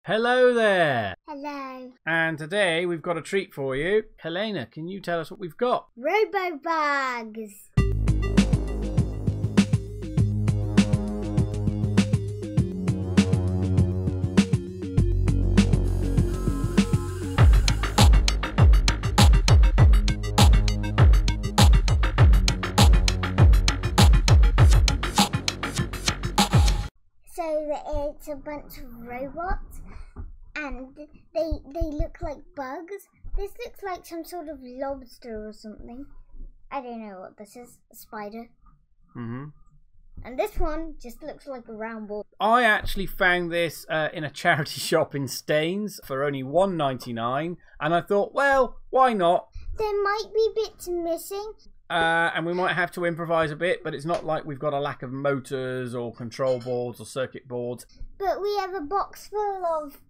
Hello there! Hello. And today we've got a treat for you. Helena, can you tell us what we've got? Robobugs. So it's a bunch of robots, and they look like bugs. This looks like some sort of lobster or something. I don't know what this is. A spider. Mm-hmm. And this one just looks like a round ball. I actually found this in a charity shop in Staines for only $1.99, and I thought, well, why not? There might be bits missing. And we might have to improvise a bit, but it's not like we've got a lack of motors or control boards or circuit boards. But we have a box full of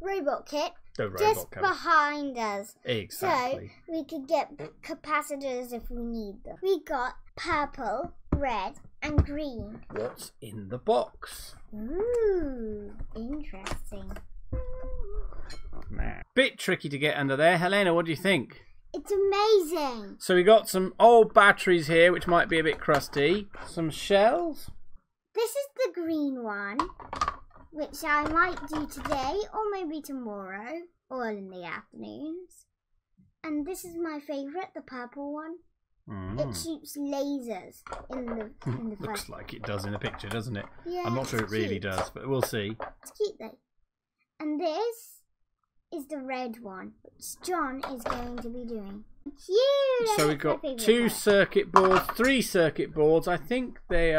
robot kit just behind us. Exactly. So we could get capacitors if we need them. We got purple, red, and green. What's in the box? Ooh, interesting. Nah. Bit tricky to get under there. Helena, what do you think? It's amazing. So we got some old batteries here, which might be a bit crusty. Some shells. This is the green one, which I might do today or maybe tomorrow or in the afternoons. And this is my favourite, the purple one. It shoots lasers in the Looks like it does in the picture, doesn't it? Yeah, I'm not sure it really does, but we'll see. It's cute though. And this is the red one, which John is going to be doing. Cute! So we've got two circuit boards, three circuit boards. I think they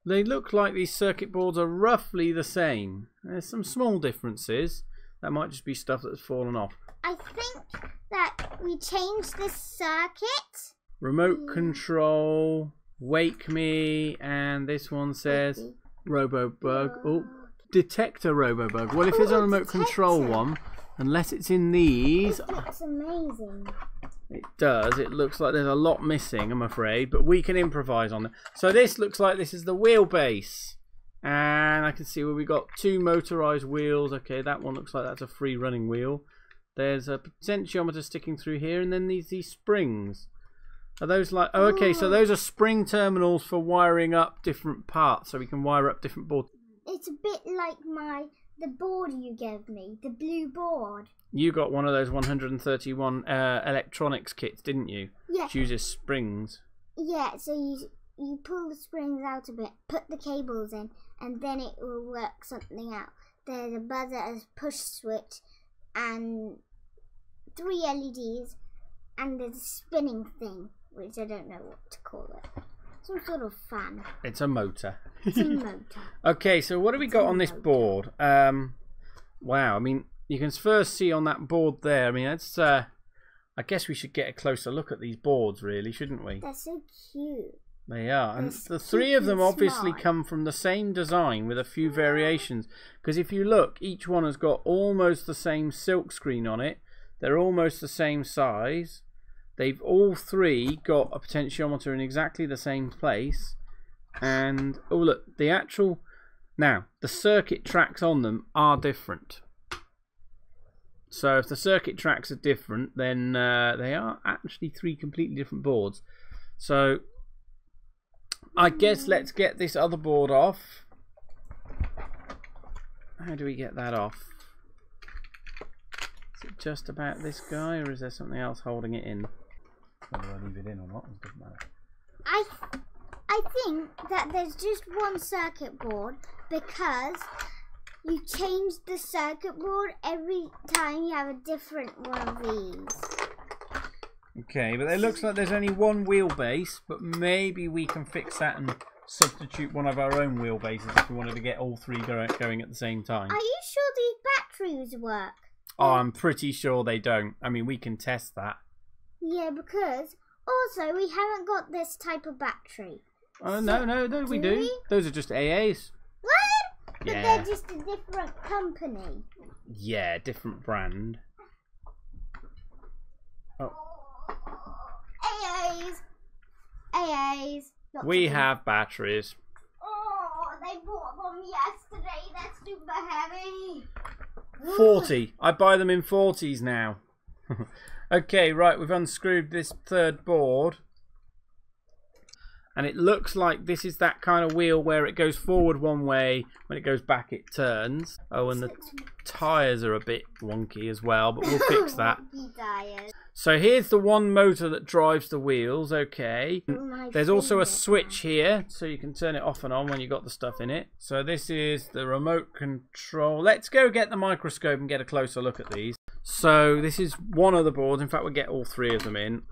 look like these circuit boards are roughly the same. There's some small differences. That might just be stuff that's fallen off. I think that we changed this circuit. Remote control, Wake Me, and this one says Robobug. Oh, detector Robobug. Well, if there's a remote control one, unless it's in these. This looks amazing. It does. It looks like there's a lot missing, I'm afraid, but we can improvise on it. So this looks like this is the wheelbase. And I can see where we got two motorized wheels. Okay, that one looks like that's a free running wheel. There's a potentiometer sticking through here, and then these springs. Are those like... Oh, okay, so those are spring terminals for wiring up different parts, so we can wire up different boards. It's a bit like the board you gave me, the blue board. You got one of those 131 electronics kits, didn't you? Yeah. Which uses springs. Yeah, so you pull the springs out a bit, put the cables in, and then it will work something out. There's a buzzer, a push switch, and 3 LEDs, and there's a spinning thing, which I don't know what to call it. Some sort of fan. It's a motor. It's a motor. Okay, so what do we got on this board? Wow, I mean, you can first see on that board there. I mean, it's. I guess we should get a closer look at these boards, really, shouldn't we? They're so cute. They are, and the three of them obviously come from the same design with a few variations. Because if you look, each one has got almost the same silk screen on it. They're almost the same size. They've all three got a potentiometer in exactly the same place. And, oh look, now, the circuit tracks on them are different. So if the circuit tracks are different, then they are actually three completely different boards. So, I guess let's get this other board off. How do we get that off? Is it just about this guy, or is there something else holding it in? Whether I leave it in or not, it doesn't matter. I think that there's just one circuit board because you change the circuit board every time you have a different one of these. Okay, but it looks like there's only one wheelbase, but maybe we can fix that and substitute one of our own wheelbases if we wanted to get all three going at the same time. Are you sure these batteries work? Oh, I'm pretty sure they don't. I mean, we can test that. Yeah, because also we haven't got this type of battery. Oh, no, we do. Those are just AAs. What? But Yeah. they're just a different company. Yeah, different brand. Oh. AAs. We have batteries. Oh, they bought them yesterday. They're super heavy. 40. I buy them in 40s now. Okay, right, we've unscrewed this third board. And it looks like this is that kind of wheel where it goes forward one way, when it goes back it turns. Oh, and the tyres are a bit wonky as well, but we'll fix that. So here's the one motor that drives the wheels, okay. There's also a switch here, so you can turn it off and on when you've got the stuff in it. So this is the remote control. Let's go get the microscope and get a closer look at these. So this is one of the boards. In fact, we'll get all three of them in.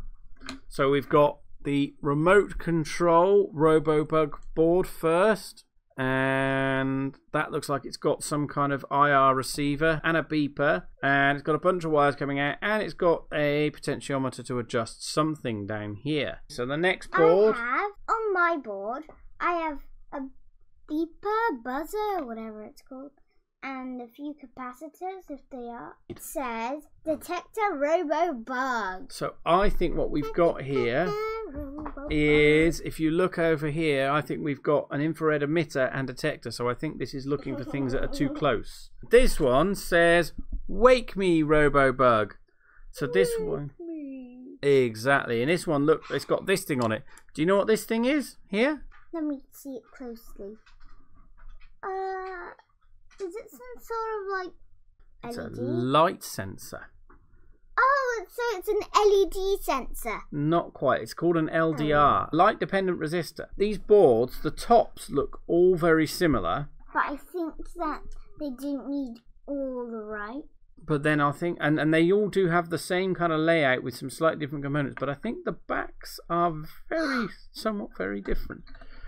So we've got the remote control Robobug board first, and that looks like it's got some kind of IR receiver and a beeper, and it's got a bunch of wires coming out, and it's got a potentiometer to adjust something down here. So the next board, on my board I have a beeper, buzzer, whatever it's called, and a few capacitors if they are. It says detector Robobug. So I think what we've got here is, if you look over here, I think we've got an infrared emitter and detector. So I think this is looking for things that are too close. This one says wake me Robobug. So this one, exactly. And this one, look, it's got this thing on it. Do you know what this thing is here? Let me see it closely. Is it some sort of like It's LED? a light sensor. Oh, so it's an LED sensor. Not quite. It's called an LDR, light dependent resistor. These boards, the tops look all very similar. But I think that they don't need all the right. But then I think, and they all do have the same kind of layout with some slightly different components. But I think the backs are somewhat very different.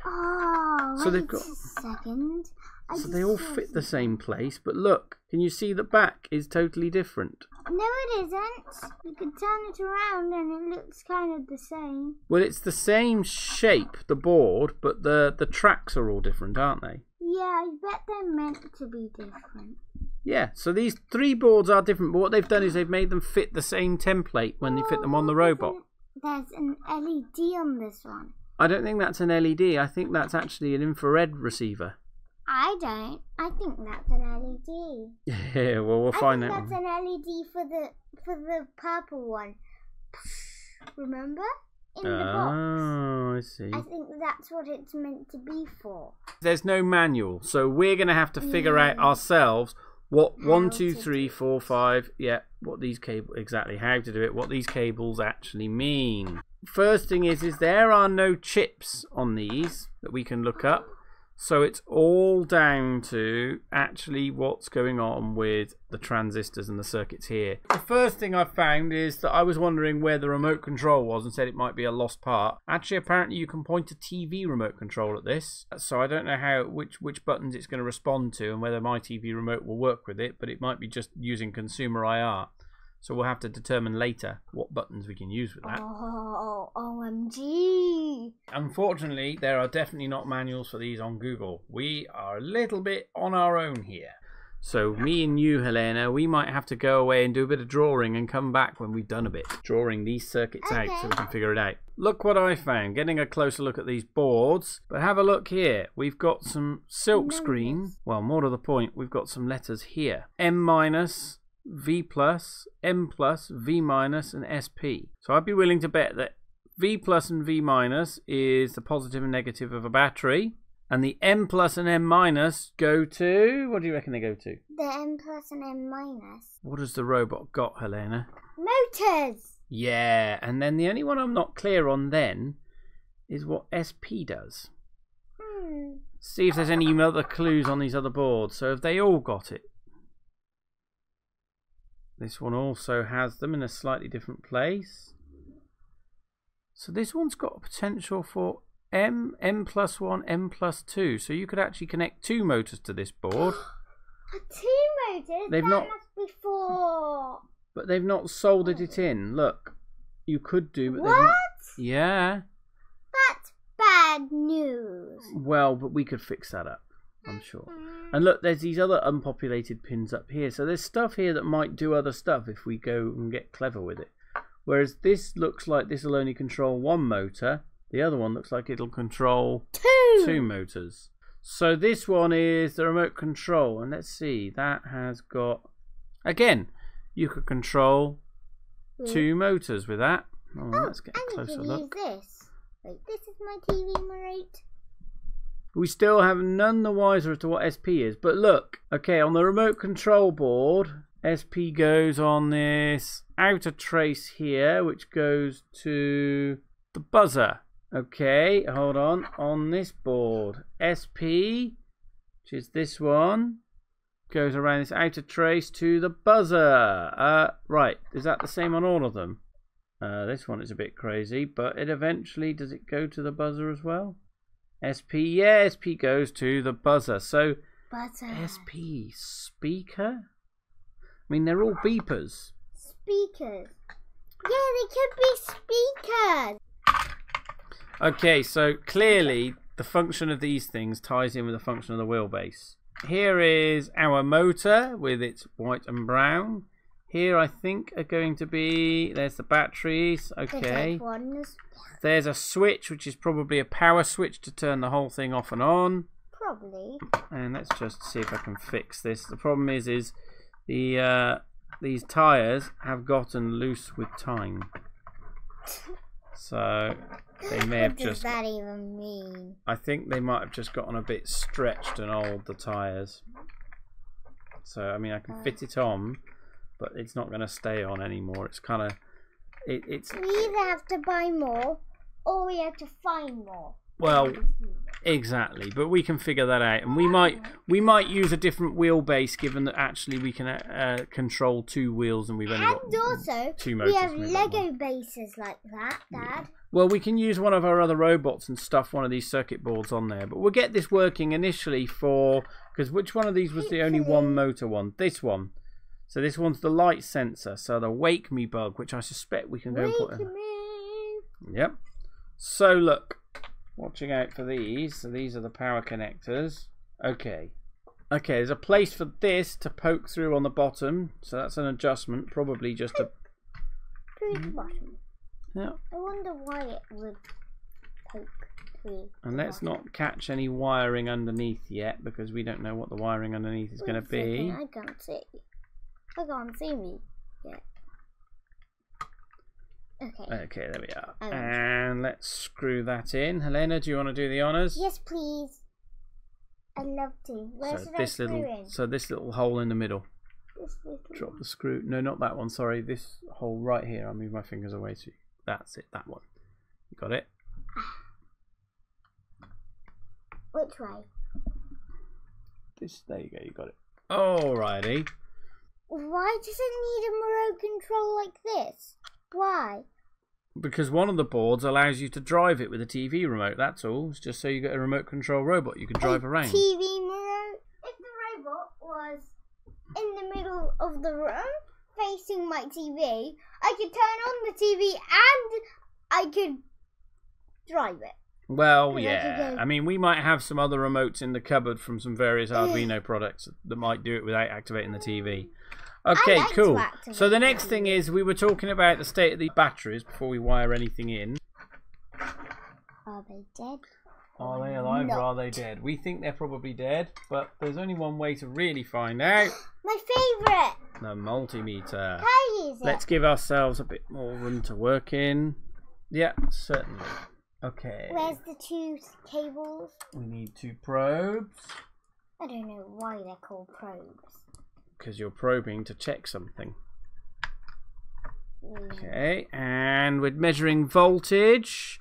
Oh, so wait a second. So they all fit the same place, but look, can you see the back is totally different? No, it isn't. You can turn it around and it looks kind of the same. Well, it's the same shape, the board, but the tracks are all different, aren't they? Yeah, I bet they're meant to be different. Yeah, so these three boards are different, but what they've done is they've made them fit the same template when they fit them on the robot. There's an LED on this one. I don't think that's an LED. I think that's actually an infrared receiver. I don't. I think that's an LED. Yeah, well, we'll find out. I think that's an LED for the purple one. Remember? In the box. Oh, I see. I think that's what it's meant to be for. There's no manual, so we're going to have to figure out ourselves what 1, 2, 3, 4, 5, what these cables, exactly how to do it, what these cables actually mean. First thing is there are no chips on these that we can look up. So it's all down to actually what's going on with the transistors and the circuits here. The first thing I found is that I was wondering where the remote control was and said it might be a lost part. Actually, apparently you can point a TV remote control at this. So I don't know which buttons it's going to respond to and whether my TV remote will work with it, but it might be just using consumer IR. So we'll have to determine later what buttons we can use with that. Oh, OMG. Unfortunately, there are definitely not manuals for these on Google. We are a little bit on our own here. So me and you, Helena, we might have to go away and do a bit of drawing and come back when we've done a bit. Drawing these circuits out so we can figure it out. Look what I found. Getting a closer look at these boards. But have a look here. We've got some silk screen. Well, more to the point, we've got some letters here. M-, V+, M+, V-, and SP. So I'd be willing to bet that V+ and V- is the positive and negative of a battery. And the M+ and M- go to... What do you reckon they go to? The M+ and M-. What has the robot got, Helena? Motors! Yeah, and then the only one I'm not clear on then is what SP does. See if there's any other clues on these other boards. So have they all got it? This one also has them in a slightly different place. So this one's got a potential for M+1, M+2. So you could actually connect two motors to this board. Two motors? That must be 4. But they've not soldered it in. Look, you could do, but what? Yeah. That's bad news. Well, but we could fix that up, I'm sure. And look, there's these other unpopulated pins up here. So there's stuff here that might do other stuff if we go and get clever with it. Whereas this looks like this will only control one motor. The other one looks like it'll control two motors. So this one is the remote control. And let's see, that has got Again, you could control 2 motors with that. Oh, let's get a closer look. Use this. Wait, this is my TV remote. We still have none the wiser as to what SP is, but look, okay, on the remote control board, SP goes on this outer trace here, which goes to the buzzer. Okay, hold on this board, SP, which is this one, goes around this outer trace to the buzzer. Right, is that the same on all of them? This one is a bit crazy, but it eventually, does it go to the buzzer as well? SP, yeah, SP goes to the buzzer. So, SP, speaker? I mean, they're all beepers. Speakers. Yeah, they could be speakers. Okay, so clearly the function of these things ties in with the function of the wheelbase. Here is our motor with its white and brown. Here, I think, are going to be... There's the batteries. Okay. There's a switch, which is probably a power switch to turn the whole thing off and on. Probably. And let's just see if I can fix this. The problem is the these tyres have gotten loose with time. So they may have just... What does that even mean? I think they might have just gotten a bit stretched and old, the tyres. So, I mean, I can fit it on, but it's not going to stay on anymore. It's kind of... It's... We either have to buy more, or we have to find more. Well, exactly. But we can figure that out. And we might use a different wheelbase, given that actually we can control 2 wheels and we've only got 2 motors. We have Lego bases like that, Dad. Well, we can use one of our other robots and stuff one of these circuit boards on there. But we'll get this working initially for... Because which one of these was the only 1 motor one? This one. So this one's the light sensor. So the Wake Me bug, which I suspect we can go and put in. Yep. So look, watching out for these. So these are the power connectors. Okay. Okay, there's a place for this to poke through on the bottom. So that's an adjustment, probably just a... Through the bottom. Yeah. I wonder why it would poke through. And let's not catch any wiring underneath yet, because we don't know what the wiring underneath is going to be. I can't see. I can't see me yet. Okay. Okay, there we are. And let's screw that in. Helena, do you want to do the honours? Yes, please. I'd love to. Where should I screw in? So this little hole in the middle. This little Drop the screw. No, not that one. Sorry, this hole right here. I'll move my fingers away to you. That's it. That one. You got it? Which way? This. There you go. You got it. Alrighty. Why does it need a remote control like this? Why? Because one of the boards allows you to drive it with a TV remote. That's all. It's just so you get a remote control robot you can drive around. TV remote? If the robot was in the middle of the room, facing my TV, I could turn on the TV and I could drive it. Well, yeah. I mean, we might have some other remotes in the cupboard from some various Arduino products that might do it without activating the TV. Okay, cool. So the next thing is, we were talking about the state of the batteries before we wire anything in. Are they dead? Are they alive or are they dead? We think they're probably dead, but there's only one way to really find out. My favourite! The multimeter. Can I use it? Let's give ourselves a bit more room to work in. Yeah, certainly. Okay. Where's the 2 cables? We need 2 probes. I don't know why they're called probes. Because you're probing to check something. Okay, and we're measuring voltage.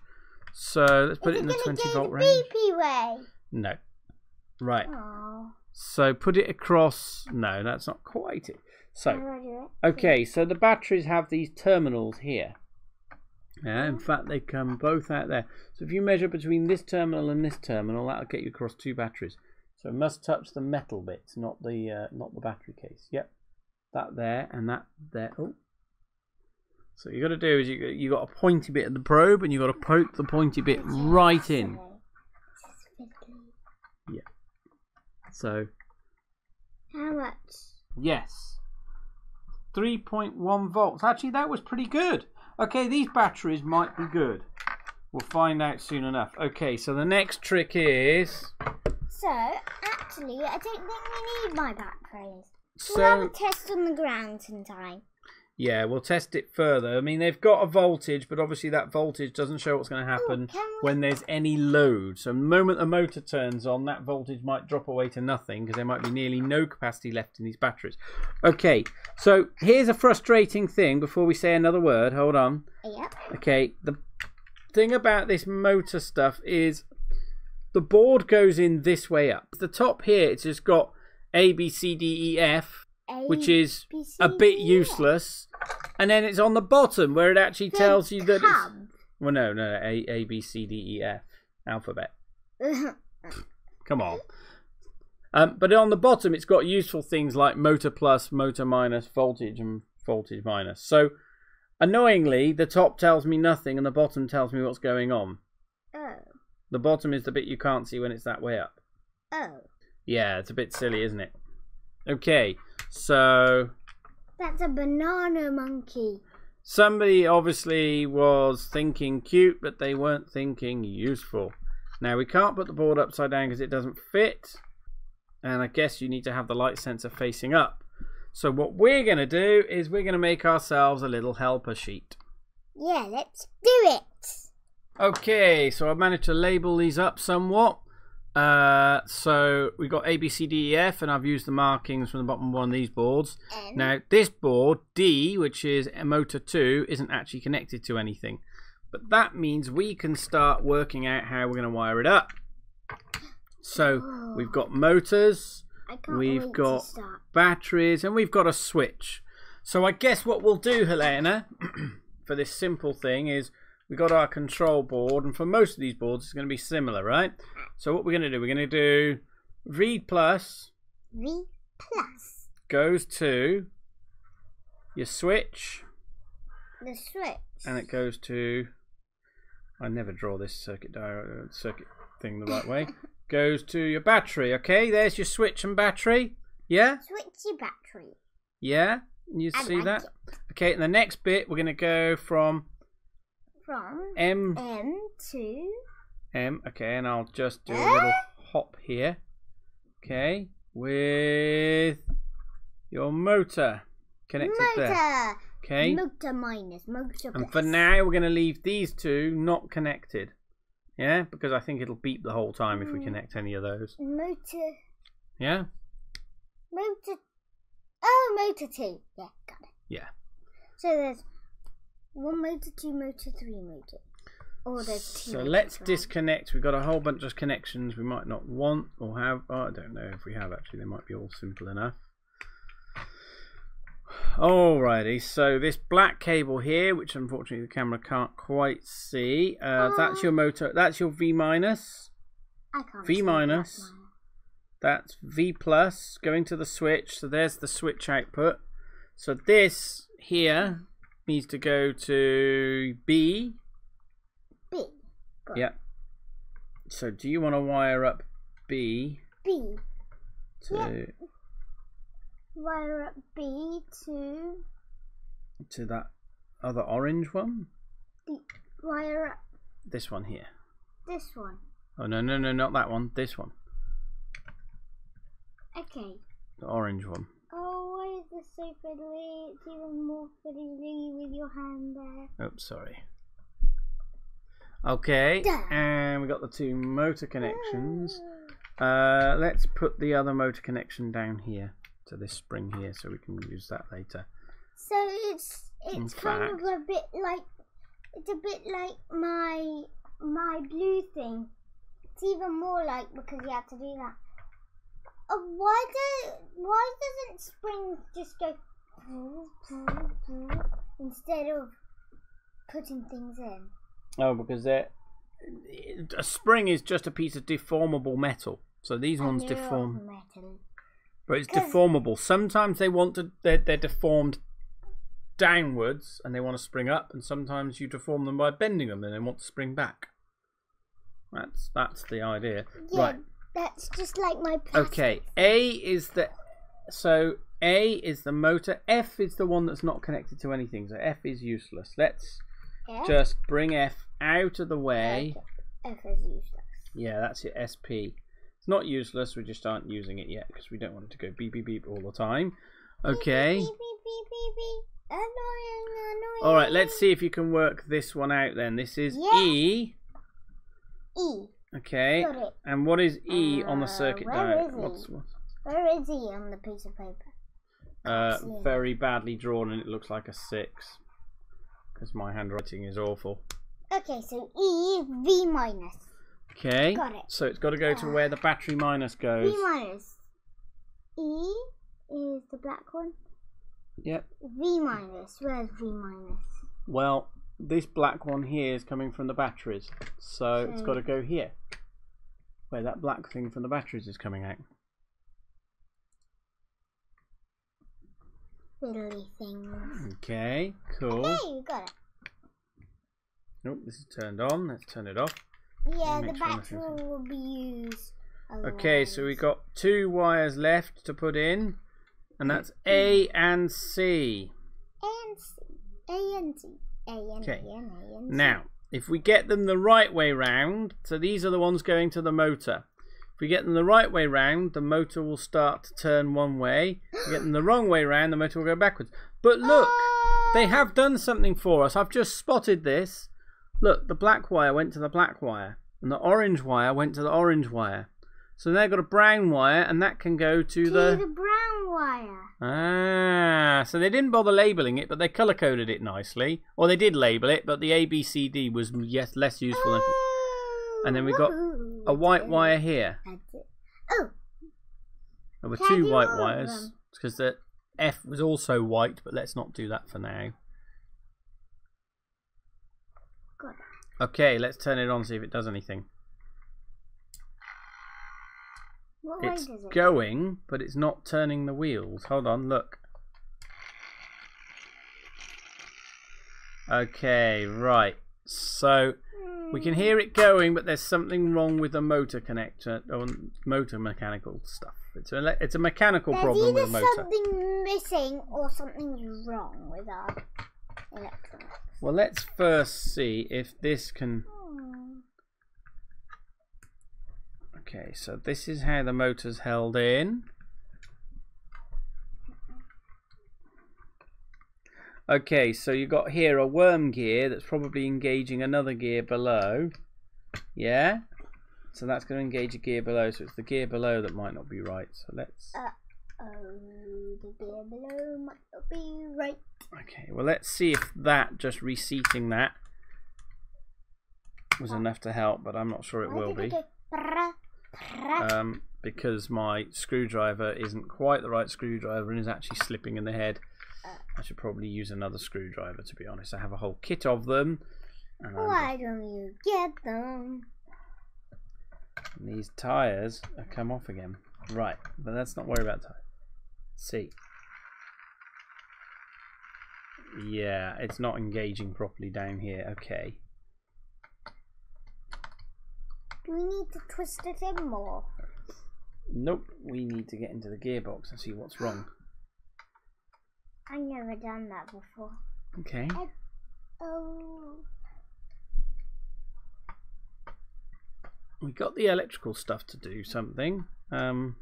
So let's put it in the 20-volt range. Beepy way? No. Right. Aww. So put it across. No, that's not quite it. So, okay, so the batteries have these terminals here. Yeah, in fact, they come both out there. So if you measure between this terminal and this terminal, that'll get you across 2 batteries. So it must touch the metal bits, not the battery case. Yep, that there and that there. Oh, so you got to do is you got a pointy bit of the probe, and you got to poke the pointy bit right in. Yeah. So. How much? Yes. 3.1 volts. Actually, that was pretty good. Okay, these batteries might be good. We'll find out soon enough. Okay, so the next trick is... So, actually, I don't think we need my batteries. So we'll have a test on the ground sometime. yeah, we'll test it further. I mean, they've got a voltage, but obviously that voltage doesn't show what's going to happen when there's any load. So the moment the motor turns on, that voltage might drop away to nothing because there might be nearly no capacity left in these batteries. Okay, so here's a frustrating thing before we say another word. Hold on. Yep. Okay, the thing about this motor stuff is the board goes in this way up. The top here, it's just got A, B, C, D, E, F. Which is a bit useless, and then it's on the bottom where it actually tells you that it's... Well, no, A, B, C, D, E, F, alphabet. Come on. But on the bottom, it's got useful things like motor plus, motor minus, voltage, and voltage minus. So, annoyingly, the top tells me nothing, and the bottom tells me what's going on. Oh. The bottom is the bit you can't see when it's that way up. Oh. Yeah, it's a bit silly, isn't it? Okay, so... That's a banana monkey. Somebody obviously was thinking cute, but they weren't thinking useful. Now, we can't put the board upside down because it doesn't fit. And I guess you need to have the light sensor facing up. So what we're going to do is we're going to make ourselves a little helper sheet. Yeah, let's do it. Okay, so I've managed to label these up somewhat. So we've got A, B, C, D, E, F, and I've used the markings from the bottom of one of these boards. Now, this board, D, which is motor 2, isn't actually connected to anything. But that means we can start working out how we're going to wire it up. So we've got motors, we've got batteries, and we've got a switch. So I guess what we'll do, Helena, for this simple thing is we've got our control board, and for most of these boards it's going to be similar, right? So what we're going to do, we're going to do V plus goes to your switch. The switch. And it goes to, I never draw this circuit thing the right way. Goes to your battery, okay? There's your switch and battery. Yeah? Switchy battery. Yeah? You see that? Okay, and the next bit we're going to go from M to M. Okay, and I'll just do a little hop here. Okay, with your motor connected there. Okay. Motor minus, motor plus. And for now, we're going to leave these two not connected. Yeah, because I think it'll beep the whole time if we connect any of those. Motor. Yeah. Motor. Oh, motor 2. Yeah, got it. Yeah. So there's 1 motor, 2 motor, 3 motor. Or there's 2. So let's disconnect. We've got a whole bunch of connections we might not want or have. Oh, I don't know if we have actually. They might be all simple enough. Alrighty, so this black cable here, which unfortunately the camera can't quite see, that's your motor. That's your V minus. I can't V minus. That's V plus going to the switch. So there's the switch output. So this here needs to go to B. B. Yeah. So do you want to wire up B? B. To yep. Wire up B to that other orange one? Wire up this one here. This one. Oh no, not that one. This one. Okay. The orange one. Oh, why is this so fiddly? It's even more fiddly with your hand there. Oops, sorry. Okay, and we got the 2 motor connections. Let's put the other motor connection down here to this spring here, so we can use that later. So it's kind of a bit like my blue thing. It's even more like, because you have to do that. Why doesn't spring just go instead of putting things in? Oh, because a spring is just a piece of deformable metal. So these ones deform. Metal. But it's deformable. Sometimes they're deformed downwards and they want to spring up, and sometimes you deform them by bending them and they want to spring back. That's the idea. Yeah, right. That's just like my plastic. Okay, A is the motor. F is the one that's not connected to anything. So F is useless. Let's just bring F out of the way. F is useless. Yeah, that's your SP. not useless, we just aren't using it yet because we don't want it to go beep beep beep all the time. Okay. Beep, beep, beep, beep, beep. Annoying. Alright, let's see if you can work this one out then. This is E. E. Okay. Got it. And what is E on the circuit diagram? Where is E on the piece of paper? Very badly drawn, and it looks like a 6. Because my handwriting is awful. Okay, so E, V minus. Okay. Got it. So it's got to go to where the battery minus goes. V minus. E is the black one. Yep. V minus. Where's V minus? Well, this black one here is coming from the batteries. So it's got to go here. Where that black thing from the batteries is coming out. Fiddly things. Okay, cool. Okay, you got it. Nope, this is turned on. Let's turn it off. Yeah, the battery will be used. Okay, so we got 2 wires left to put in, and that's A and C. A and C. Okay. Now, if we get them the right way round, so these are the ones going to the motor. If we get them the right way round, the motor will start to turn one way. If we get them the wrong way round, the motor will go backwards. But look, they have done something for us. I've just spotted this. Look, the black wire went to the black wire, and the orange wire went to the orange wire. So they've got a brown wire, and that can go to the brown wire. Ah, so they didn't bother labelling it, but they colour-coded it nicely. Or they did label it, but the ABCD was less useful. And then we got a white wire here. Oh. There were 2 white wires, because the F was also white, but let's not do that for now. Got it. Okay, let's turn it on, see if it does anything. What way It's does it going, but it's not turning the wheels. Hold on, look. Okay, right. So we can hear it going, but there's something wrong with the motor connector, or motor mechanical stuff. It's a mechanical problem with the motor. There's either something missing or something's wrong with our electronics. Well, let's first see if this can... Okay, so this is how the motor's held in. Okay, so you've got here a worm gear that's probably engaging another gear below. Yeah? So that's going to engage a gear below, so it's the gear below that might not be right. So let's... the gear below might not be right. Okay, well let's see if that, just reseating that, was enough to help, but I'm not sure it will be. Because my screwdriver isn't quite the right screwdriver and is actually slipping in the head. I should probably use another screwdriver, to be honest. I have a whole kit of them. And why don't you get them? And these tyres have come off again. Right, but let's not worry about tyres. See. Yeah, it's not engaging properly down here. Okay. Do we need to twist it in more? Nope, we need to get into the gearbox and see what's wrong. I've never done that before. Okay. We got the electrical stuff to do something. I'll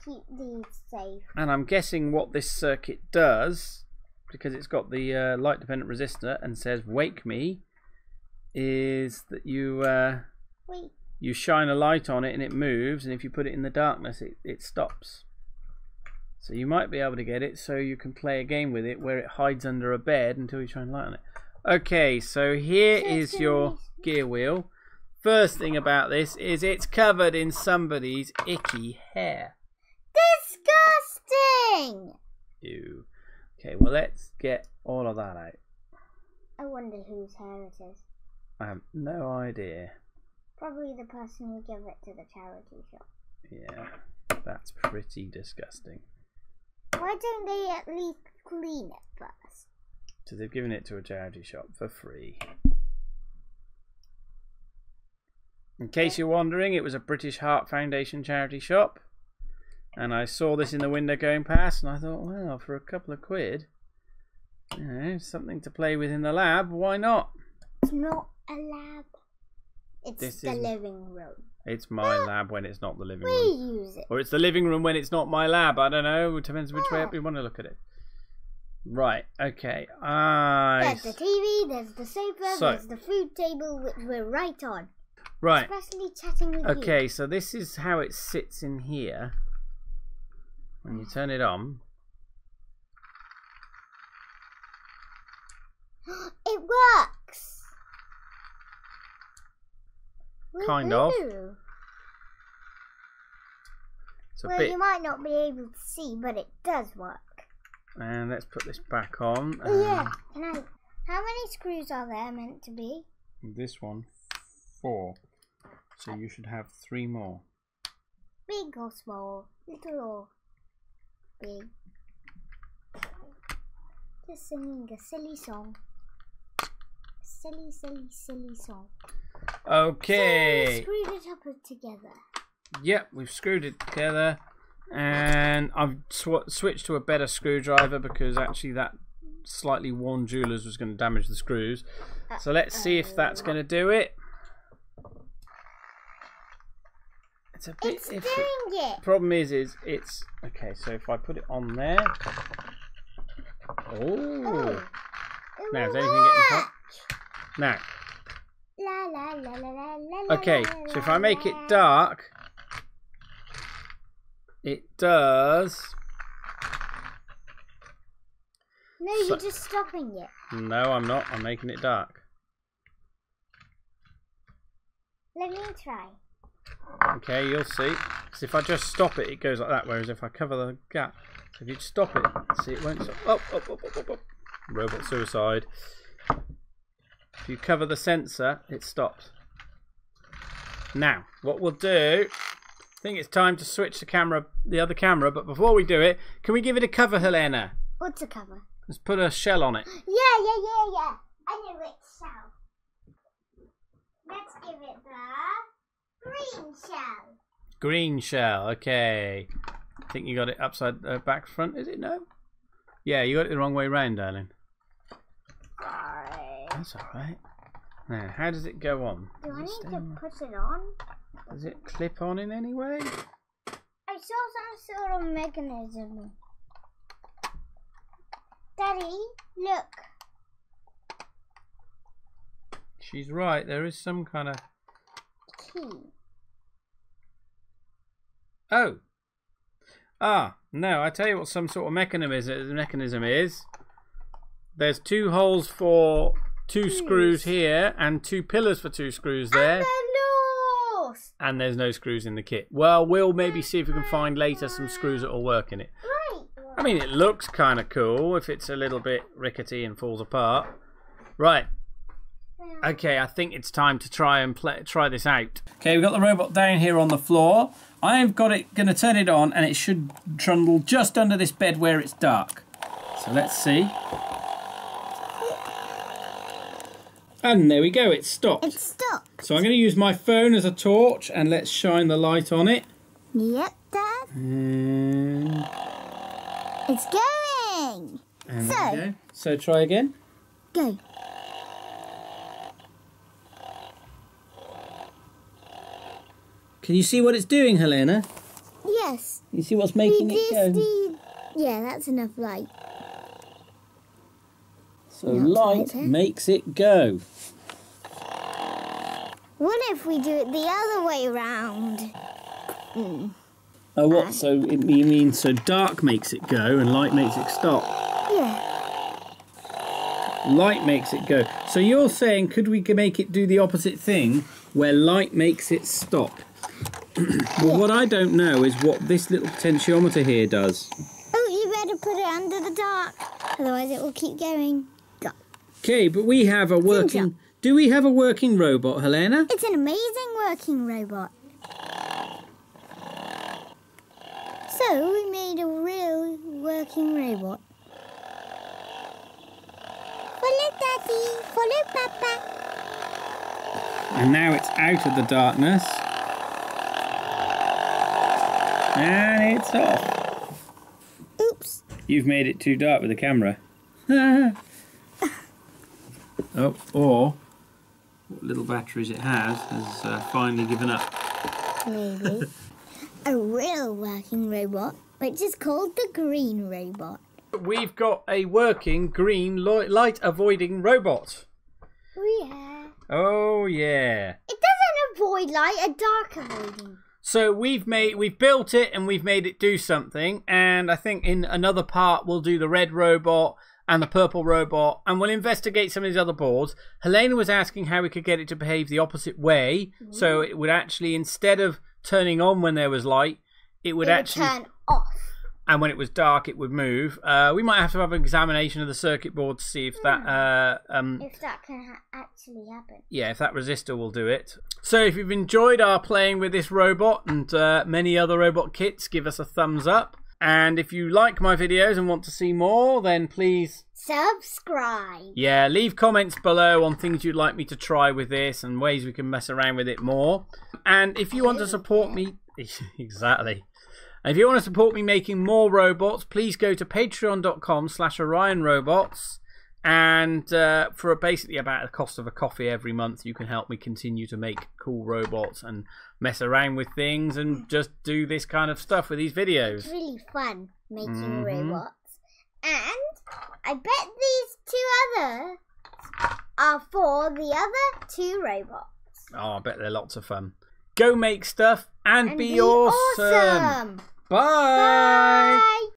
keep these safe. And I'm guessing what this circuit does, because it's got the light dependent resistor and says wake me, is that you you shine a light on it and it moves, and if you put it in the darkness it stops. So you might be able to get it so you can play a game with it where it hides under a bed until you shine a light on it. Okay, so here is your gear wheel. First thing about this is it's covered in somebody's icky hair. Disgusting! Ew. Okay, well let's get all of that out. I wonder whose hair it is. I have no idea. Probably the person who gave it to the charity shop. Yeah, that's pretty disgusting. Why don't they at least clean it first? So they've given it to a charity shop for free. In case you're wondering, it was a British Heart Foundation charity shop. And I saw this in the window going past and I thought, well, for a couple of quid, you know, something to play with in the lab, why not? It's not a lab. It's the living room. It's my lab when it's not the living We room. use it. Or it's the living room when it's not my lab. I don't know. It depends which way up you want to look at it. Right. Okay. There's the TV, there's the sofa, there's the food table, which we're right on. Right. Especially chatting with you. Okay, so this is how it sits in here. When you turn it on. It works! Kind of. It's a Well, bit... you might not be able to see, but it does work. And let's put this back on. Oh yeah. How many screws are there meant to be? This one, 4. So you should have 3 more. Big or small? Little or big? Just singing a silly song. Silly, silly, silly song. Okay. So we screwed it up together. Yep, we've screwed it together. And I've switched to a better screwdriver because actually that slightly worn jeweler's was going to damage the screws. So let's see if that's going to do it. It's a bit doing it. Problem is it's okay. So if I put it on there, oh, now is anything getting hot? Now, la, la, la, la, la, la, okay. la, So if I make it dark, it does. No, you're just stopping it. No, I'm not. I'm making it dark. Let me try. Okay, you'll see. Because if I just stop it, it goes like that. Whereas if I cover the gap, so if you stop it, see, it won't stop. Up. Robot suicide. If you cover the sensor, it stops. Now, what we'll do, I think it's time to switch the other camera. But before we do it, can we give it a cover, Helena? What's a cover? Let's put a shell on it. Yeah. I know it's shell. Let's give it the green shell. Green shell, okay. I think you got it upside back front, is it? No? Yeah, you got it the wrong way round, darling. Sorry. That's alright. Now, how does it go on? Do I need to put it on? Does it clip on in any way? I saw some sort of mechanism. Daddy, look. She's right, there is some kind of... Key. Oh! Ah, no, I tell you what some sort of mechanism is. There's 2 holes for 2 screws here and 2 pillars for 2 screws there. And they're lost. And there's no screws in the kit. Well, we'll maybe see if we can find later some screws that will work in it. Right. I mean, it looks kind of cool if it's a little bit rickety and falls apart. Right. Okay, I think it's time to try this out. Okay, we've got the robot down here on the floor. I've got it, going to turn it on, and it should trundle just under this bed where it's dark. So let's see. And there we go, it's stopped. It's stopped. So I'm going to use my phone as a torch, and let's shine the light on it. Yep, Dad. And It's going. there we go. So try again. Go. Can you see what it's doing, Helena? Yes. You see what's making it go? Yeah, that's enough light. So light makes it go. What if we do it the other way around? Oh, what? So you mean so dark makes it go and light makes it stop? Yeah. Light makes it go. So you're saying could we make it do the opposite thing where light makes it stop? Well, what I don't know is what this little potentiometer here does. Oh, you better put it under the dark, otherwise it will keep going. Okay, but we have a working... Do we have a working robot, Helena? It's an amazing working robot. So we made a real working robot. Follow Daddy, follow Papa. And now it's out of the darkness. And it's off. Oops. You've made it too dark with the camera. Oh, or what little batteries it has finally given up. Maybe. A real working robot, which is called the green robot. We've got a working green light avoiding robot. Oh yeah. Oh yeah. It doesn't avoid light, a dark avoiding. So we've built it and we've made it do something, and I think in another part we'll do the red robot and the purple robot, and we'll investigate some of these other boards. Helena was asking how we could get it to behave the opposite way, so it would actually, instead of turning on when there was light, it would actually turn off. And when it was dark, it would move. We might have to have an examination of the circuit board to see if that if that can actually happen. Yeah, if that resistor will do it. So if you've enjoyed our playing with this robot and many other robot kits, give us a thumbs up. And if you like my videos and want to see more, then please subscribe. Yeah, leave comments below on things you'd like me to try with this and ways we can mess around with it more. And if you want to support me... Exactly. And if you want to support me making more robots, please go to patreon.com/OrionRobots. And for basically about the cost of a coffee every month, you can help me continue to make cool robots and mess around with things and just do this kind of stuff with these videos. It's really fun making robots. And I bet these two others are for the other two robots. Oh, I bet they're lots of fun. Go make stuff and be awesome. Bye. Bye.